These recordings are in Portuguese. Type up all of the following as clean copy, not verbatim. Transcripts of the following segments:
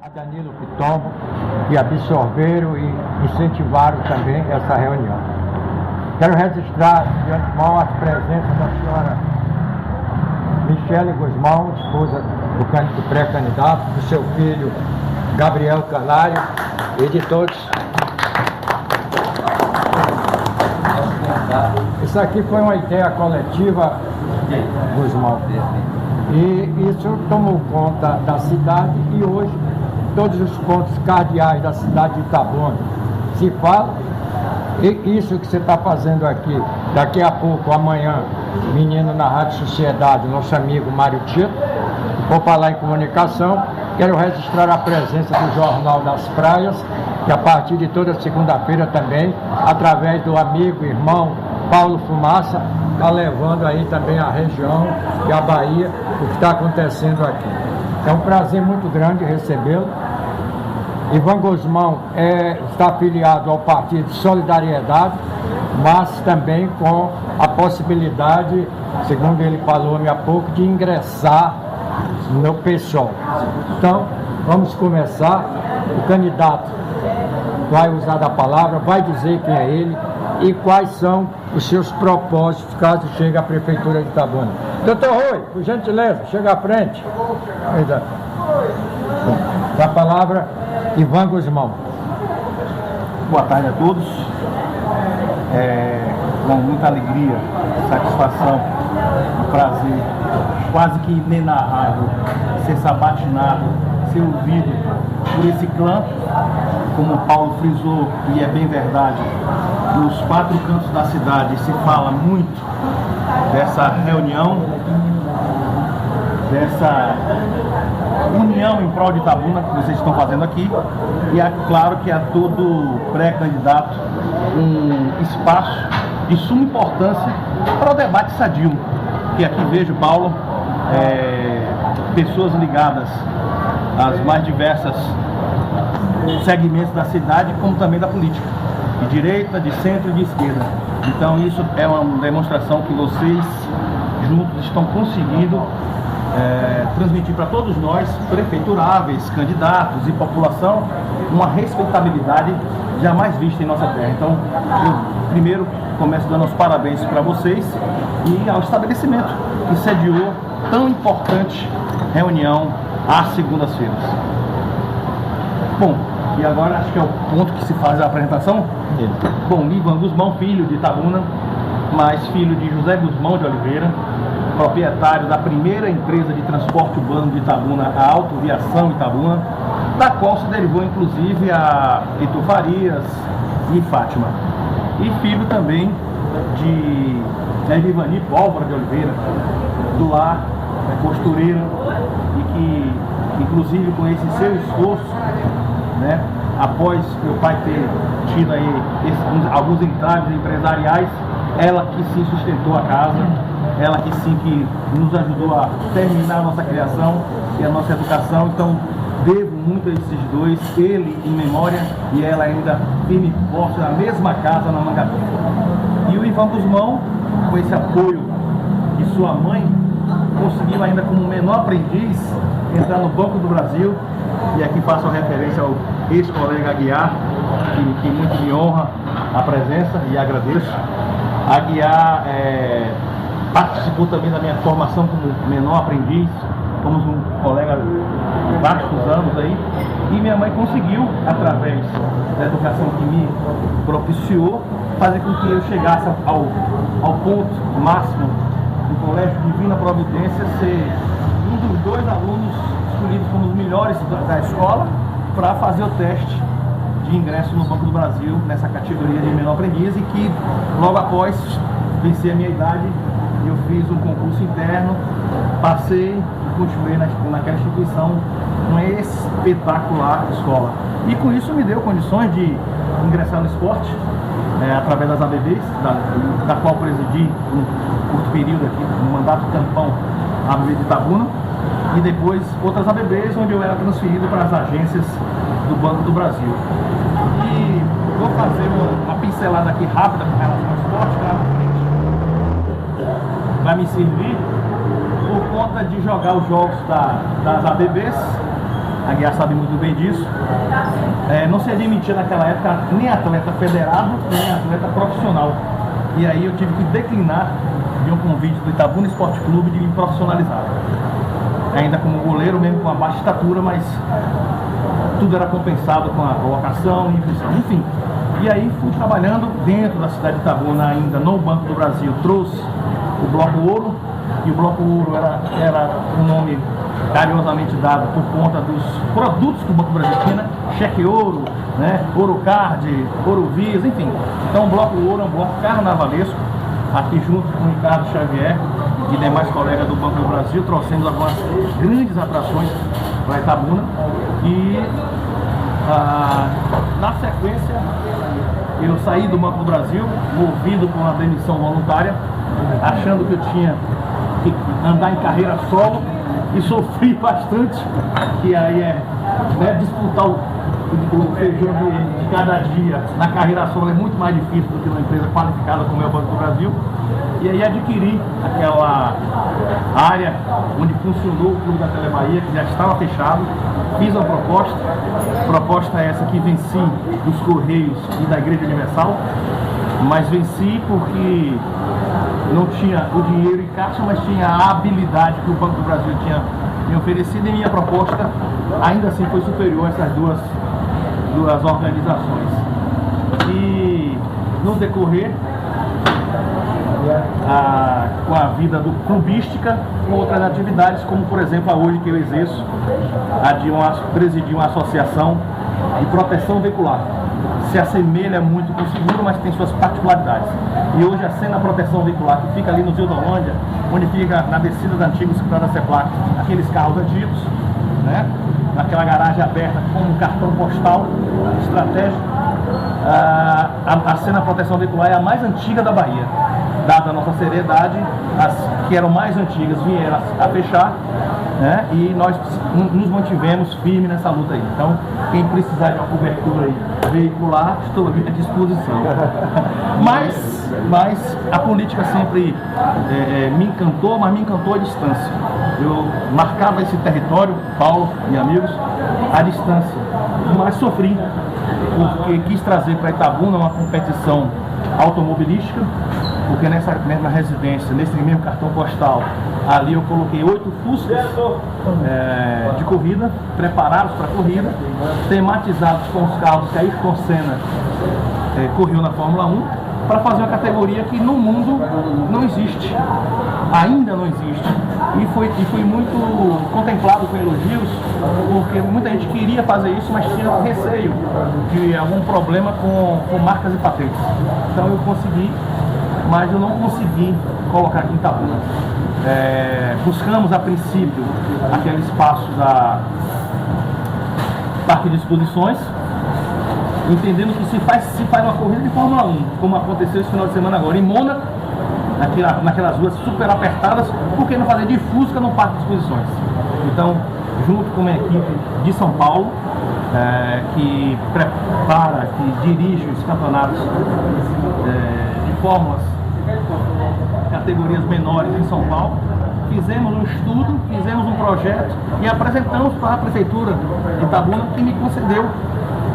a Danilo Pitombo, que absorveram e incentivaram também essa reunião. Quero registrar de antemão a presença da senhora Michele Guzmão, esposa do pré-candidato, do seu filho Gabriel Canário e de todos. Isso aqui foi uma ideia coletiva, Guzmão, e isso tomou conta da cidade e hoje todos os pontos cardeais da cidade de Itabuna se falam. E isso que você está fazendo aqui, daqui a pouco, amanhã, menino na Rádio Sociedade, nosso amigo Mário Tito, vou falar em comunicação, quero registrar a presença do Jornal das Praias, que a partir de toda segunda-feira também, através do amigo, irmão Paulo Fumaça, está levando aí também a região e a Bahia, o que está acontecendo aqui. É um prazer muito grande recebê-lo. Ivan Guzmão está afiliado ao Partido Solidariedade, mas também com a possibilidade, segundo ele falou há pouco, de ingressar no PSOL. Então, vamos começar. O candidato vai usar da palavra, vai dizer quem é ele e quais são os seus propósitos caso chegue à Prefeitura de Itabuna. Doutor Rui, por gentileza, chega à frente. A palavra, Ivan Guzmão. Boa tarde a todos. Com muita alegria, satisfação, prazer, quase que inenarrável, ser sabatinado, ser ouvido por esse clã, como o Paulo frisou, e é bem verdade, nos 4 cantos da cidade se fala muito dessa reunião, dessa união em prol de Itabuna que vocês estão fazendo aqui, e é claro que a todo pré-candidato um espaço de suma importância para o debate sadio, que aqui vejo, Paulo, pessoas ligadas às mais diversas segmentos da cidade, como também da política, de direita, de centro e de esquerda. Então isso é uma demonstração que vocês juntos estão conseguindo transmitir para todos nós, prefeituráveis, candidatos e população, uma respeitabilidade jamais vista em nossa terra. Então, eu primeiro começo dando os parabéns para vocês e ao estabelecimento que sediou tão importante reunião às segundas-feiras. Bom, e agora acho que é o ponto que se faz a apresentação. Bom, Ivan Guzmão, filho de Itabuna, mas filho de José Guzmão de Oliveira, proprietário da primeira empresa de transporte urbano de Itabuna, a Autoviação Itabuna, da qual se derivou inclusive a Heitor Farias e Fátima. E filho também de Ivani Pólvora de Oliveira, do lar, costureira, e que inclusive com esse seu esforço, né, após meu pai ter tido aí alguns entraves empresariais, ela que sim sustentou a casa, ela que sim que nos ajudou a terminar a nossa criação e a nossa educação. Então devo muito a esses dois, ele em memória e ela ainda firme e forte na mesma casa na Mangabeira. E o Ivan Guzmão, com esse apoio de sua mãe, conseguiu ainda como menor aprendiz entrar no Banco do Brasil, e aqui faço referência ao ex-colega Aguiar, que muito me honra a presença e agradeço. Aguiar participou também da minha formação como menor aprendiz, fomos um colega de vastos anos aí, e minha mãe conseguiu, através da educação que me propiciou, fazer com que eu chegasse ao ponto máximo do Colégio Divina Providência, ser um dos 2 alunos escolhidos como os melhores da escola para fazer o teste de ingresso no Banco do Brasil, nessa categoria de menor aprendiz, e que logo após vencer a minha idade, eu fiz um concurso interno, passei e continuei naquela instituição, uma espetacular escola. E com isso me deu condições de ingressar no esporte, através das ABBs, da qual presidi um curto período aqui, no mandato tampão, a ABB de Itabuna, e depois outras ABBs, onde eu era transferido para as agências do Banco do Brasil. E vou fazer uma pincelada aqui rápida com relação ao esporte, lá na frente vai me servir por conta de jogar os jogos das ABBs a Guiar sabe muito bem disso, não se admitia naquela época nem atleta federado, nem atleta profissional. E aí eu tive que declinar de um convite do Itabuna Esporte Clube de me profissionalizar. Ainda como goleiro, mesmo com uma baixa estatura, mas tudo era compensado com a colocação, enfim. E aí fui trabalhando dentro da cidade de Itabuna, ainda no Banco do Brasil, trouxe o Bloco Ouro, e o Bloco Ouro era um nome carinhosamente dado por conta dos produtos que o Banco do Brasil tinha, né? Cheque Ouro, né? Ouro Card, Ouro Visa, enfim. Então o Bloco Ouro é um bloco carnavalesco, aqui junto com o Ricardo Xavier e demais colegas do Banco do Brasil, trouxemos algumas grandes atrações para Itabuna e na sequência eu saí do Banco do Brasil, movido por uma demissão voluntária, achando que eu tinha que andar em carreira solo e sofri bastante, que aí disputar o feijão de cada dia na carreira solo é muito mais difícil do que numa empresa qualificada como é o Banco do Brasil. E aí adquiri aquela área onde funcionou o Clube da Telebahia, que já estava fechado, fiz uma proposta essa que venci dos Correios e da Igreja Universal, mas venci porque não tinha o dinheiro em caixa, mas tinha a habilidade que o Banco do Brasil tinha me oferecido, e minha proposta ainda assim foi superior a essas duas organizações. E no decorrer, com a vida clubística, com outras atividades, como por exemplo a hoje que eu exerço, a de presidir uma associação de proteção veicular. Se assemelha muito com o seguro, mas tem suas particularidades. E hoje a Sena Proteção Veicular, que fica ali no Zildolândia, onde fica na descida da antiga escritório da CEPLAC, aqueles carros antigos, né? Naquela garagem aberta com um cartão postal estratégico, a Sena Proteção Veicular é a mais antiga da Bahia. Dada a nossa seriedade, as que eram mais antigas vieram a fechar, né? E nós nos mantivemos firmes nessa luta aí. Então, quem precisar de uma cobertura aí veicular, estou à disposição. Mas a política sempre me encantou, mas me encantou à distância. Eu marcava esse território, Paulo e amigos, à distância. Mas sofri, porque quis trazer para Itabuna uma competição automobilística, porque nessa mesma residência, nesse mesmo cartão postal, ali eu coloquei 8 Fuscas de corrida, preparados para a corrida, tematizados com os carros que a Ayrton Senna correu na Fórmula 1, para fazer uma categoria que no mundo não existe, ainda não existe. E fui muito contemplado com elogios, porque muita gente queria fazer isso, mas tinha receio de algum problema com marcas e patentes. Então eu consegui, mas eu não consegui colocar aqui em Itabuna. Buscamos a princípio aquele espaço da Parque de Exposições, entendendo que se faz uma corrida de Fórmula 1, como aconteceu esse final de semana agora em Mônaco, naquelas ruas super apertadas, por que não fazer de Fusca no Parque de Exposições? Então, junto com uma equipe de São Paulo, que prepara, que dirige os campeonatos de fórmulas, categorias menores em São Paulo, fizemos um estudo, fizemos um projeto e apresentamos para a Prefeitura de Itabuna, que me concedeu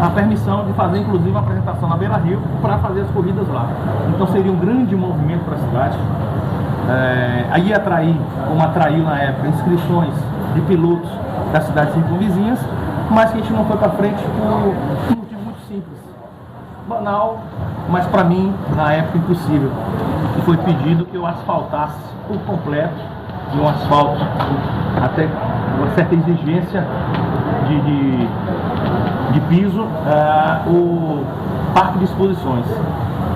a permissão de fazer inclusive uma apresentação na Beira Rio para fazer as corridas lá. Então seria um grande movimento para a cidade. Aí atrair, como atraiu na época, inscrições de pilotos das cidades circunvizinhas, mas que a gente não foi para frente por um motivo muito simples, banal, mas para mim na época impossível, que foi pedido que eu asfaltasse por completo, de um asfalto até uma certa exigência de piso, o Parque de Exposições.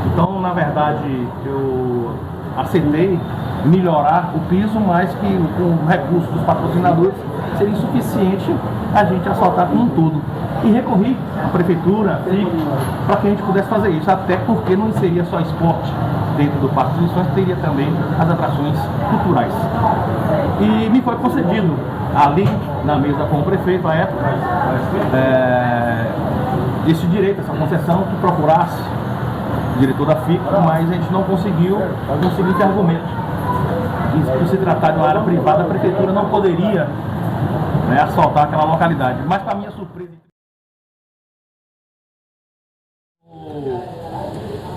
Então, na verdade, eu aceitei melhorar o piso, mas que com o recurso dos patrocinadores seria insuficiente a gente asfaltar como um todo. E recorri à Prefeitura, para que a gente pudesse fazer isso, até porque não seria só esporte dentro do Parque de Exposições, teria também as atrações culturais. E me foi concedido, ali na mesa com o prefeito à época, esse direito, essa concessão, que procurasse o diretor da FICA, mas a gente não conseguiu com o seguinte argumento: por se tratar de uma área privada, a prefeitura não poderia né, asfaltar aquela localidade. Mas para minha surpresa,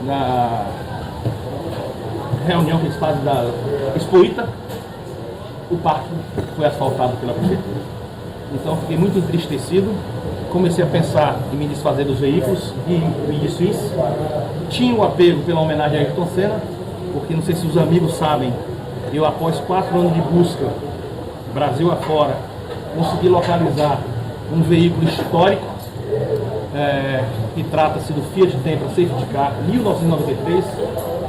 na reunião que eles fazem da Expoita, o parque foi asfaltado pela prefeitura. Então fiquei muito entristecido, comecei a pensar em me desfazer dos veículos e me desfiz. Tinha o apego pela homenagem a Ayrton Senna, porque não sei se os amigos sabem, eu após 4 anos de busca, Brasil afora, consegui localizar um veículo histórico, que trata-se do Fiat Tempra Safety Car 1993,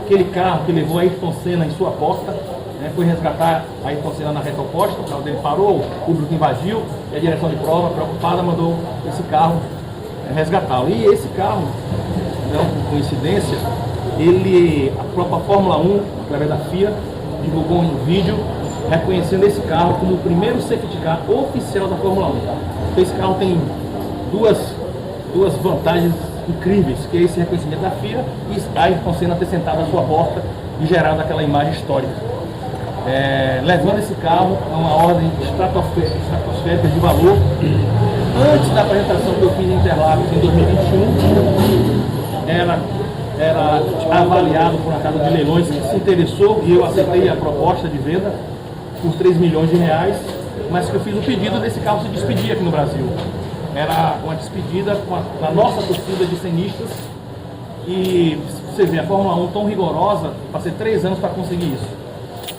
aquele carro que levou Ayrton Senna em sua posta, foi resgatar a Ayrton Senna na reta oposta, o carro dele parou, o público invadiu, e a direção de prova, preocupada, mandou esse carro resgatá-lo. E esse carro, não por coincidência, a própria Fórmula 1, através da FIA, divulgou um vídeo reconhecendo esse carro como o primeiro safety car oficial da Fórmula 1. Então esse carro tem duas vantagens incríveis, que é esse reconhecimento da FIA e a Ayrton Senna ter sentado à sua porta e gerado aquela imagem histórica. Levando esse carro a uma ordem estratosférica de valor. Antes da apresentação que eu fiz em Interlagos em 2021, era avaliado por uma casa de leilões que se interessou e eu aceitei a proposta de venda por 3 milhões de reais, mas que eu fiz o pedido desse carro se despedir aqui no Brasil. Era uma despedida com a nossa torcida de cenistas e você vê a Fórmula 1 tão rigorosa, passei 3 anos para conseguir isso.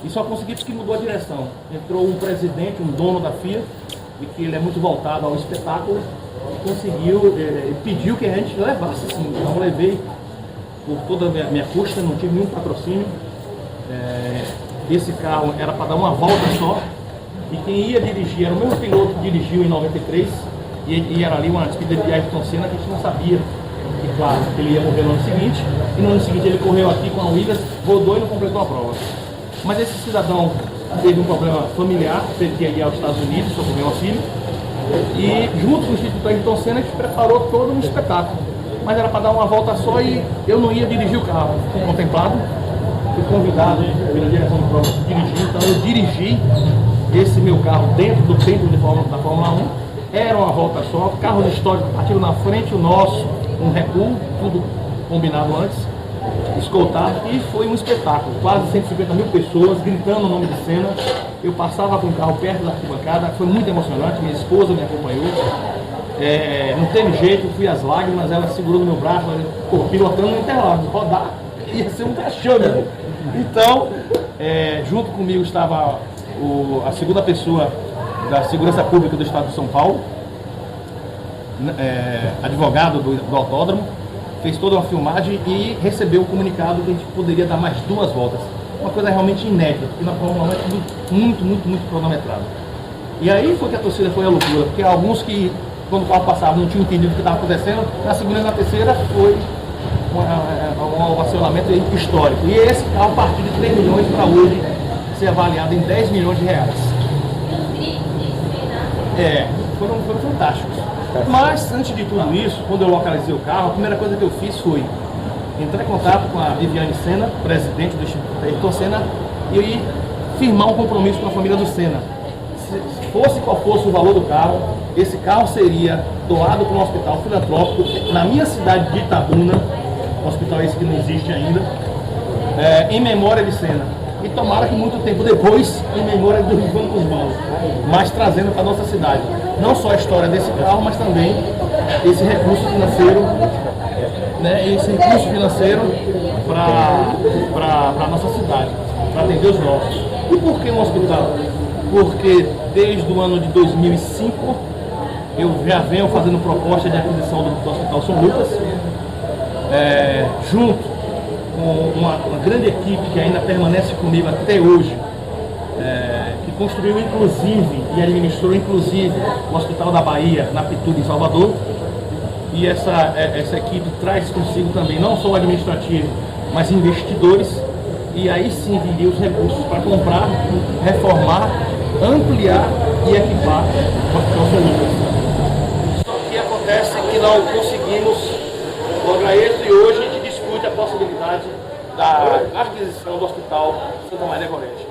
E só consegui porque mudou a direção. Entrou um presidente, um dono da FIA, e que ele é muito voltado ao espetáculo, e conseguiu, pediu que a gente levasse sim. Então eu levei por toda a minha custa, não tive nenhum patrocínio. Esse carro era para dar uma volta só, e quem ia dirigir era o mesmo piloto que dirigiu em 93, e era ali uma despedida de Ayrton Senna que a gente não sabia. E claro, que ele ia morrer no ano seguinte, e no ano seguinte ele correu aqui com a Williams, rodou e não completou a prova. Mas esse cidadão teve um problema familiar, teve que ir aos Estados Unidos, socorrer um filho, e junto com o Instituto Ayrton Senna a gente preparou todo um espetáculo. Mas era para dar uma volta só e eu não ia dirigir o carro. Fui contemplado, fui convidado pela direção de prova para dirigir, então eu dirigi esse meu carro dentro do templo da Fórmula 1. Era uma volta só, carros históricos partiram na frente, o nosso, um recuo, tudo combinado antes, escoltado, e foi um espetáculo. Quase 150 mil pessoas gritando o nome de Senna. Eu passava com o carro perto da arquibancada, foi muito emocionante, minha esposa me acompanhou. Não teve jeito, fui às lágrimas, ela segurou no meu braço, pilotando no Interlagos, rodar, ia ser um cachorro. Então, junto comigo estava a segunda pessoa da Segurança Pública do Estado de São Paulo, advogado do autódromo, fez toda uma filmagem e recebeu o comunicado que a gente poderia dar mais 2 voltas. Uma coisa realmente inédita, porque na Fórmula 1 é tudo muito cronometrado. E aí foi que a torcida foi à loucura, porque alguns que, quando o carro passava, não tinham entendido o que estava acontecendo, na segunda e na terceira foi um acionamento histórico. E esse carro partiu de 3 milhões para hoje ser avaliado em 10 milhões de reais. Foram fantásticos. Mas, antes de tudo isso, quando eu localizei o carro, a primeira coisa que eu fiz foi entrar em contato com a Viviane Senna, presidente do Instituto Ayrton Senna, e firmar um compromisso com a família do Senna. Se fosse qual fosse o valor do carro, esse carro seria doado para um hospital filantrópico na minha cidade de Itabuna, um hospital esse que não existe ainda, em memória de Senna. E tomara que muito tempo depois, em memória do Ivan Guzmão, mas trazendo para a nossa cidade não só a história desse carro, mas também esse recurso financeiro, para a nossa cidade, para atender os nossos. E por que um hospital? Porque desde o ano de 2005 eu já venho fazendo proposta de aquisição do Hospital São Lucas, junto com uma grande equipe que ainda permanece comigo até hoje, que construiu inclusive e administrou inclusive o Hospital da Bahia, na Pituba, em Salvador. E essa equipe traz consigo também não só o administrativo, mas investidores, e aí sim viria os recursos para comprar, reformar, ampliar e equipar o Hospital São Lucas. Só que acontece que não conseguimos lograr isso, e hoje a gente discute a possibilidade da aquisição do Hospital Santa Maria Gorete.